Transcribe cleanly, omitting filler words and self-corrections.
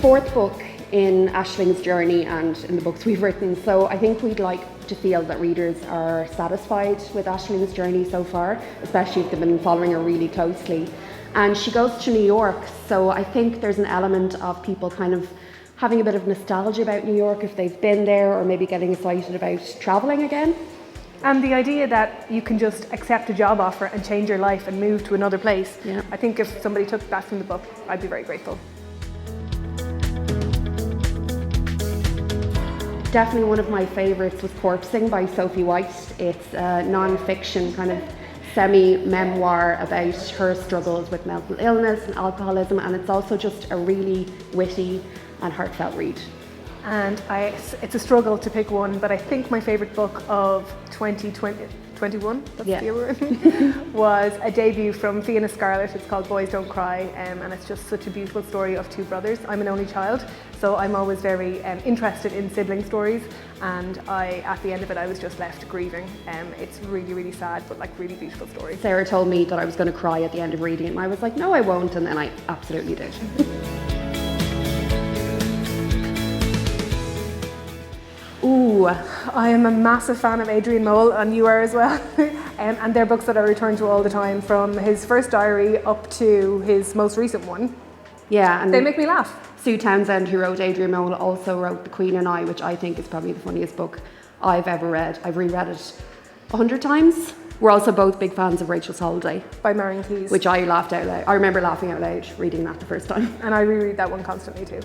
fourth book in Aisling's journey and in the books we've written, so I think we'd like to feel that readers are satisfied with Aisling's journey so far, especially if they've been following her really closely. And she goes to New York, so I think there's an element of people kind of having a bit of nostalgia about New York if they've been there, or maybe getting excited about travelling again. And the idea that you can just accept a job offer and change your life and move to another place. Yeah. I think if somebody took that from the book, I'd be very grateful. Definitely one of my favourites was Corpsing by Sophie White. It's a non-fiction kind of semi-memoir about her struggles with mental illness and alcoholism, and it's also just a really witty and heartfelt read. And it's a struggle to pick one, but I think my favourite book of 2021, that's Yeah. the word, was a debut from Fiona Scarlett. It's called Boys Don't Cry, and it's just such a beautiful story of two brothers. I'm an only child, so I'm always very interested in sibling stories, and at the end of it, I was just left grieving. It's really, really sad, but like really beautiful story. Sarah told me that I was going to cry at the end of reading it, and I was like, no, I won't, and then I absolutely did. Ooh, I am a massive fan of Adrian Mole, and you are as well. And they're books that I return to all the time, from his first diary up to his most recent one. Yeah, and They make me laugh. Sue Townsend, who wrote Adrian Mole, also wrote The Queen and I, which I think is probably the funniest book I've ever read. I've reread it 100 times. We're also both big fans of Rachel's Holiday, By Marion Keyes. which I laughed out loud. I remember laughing out loud reading that the first time. And I reread that one constantly too.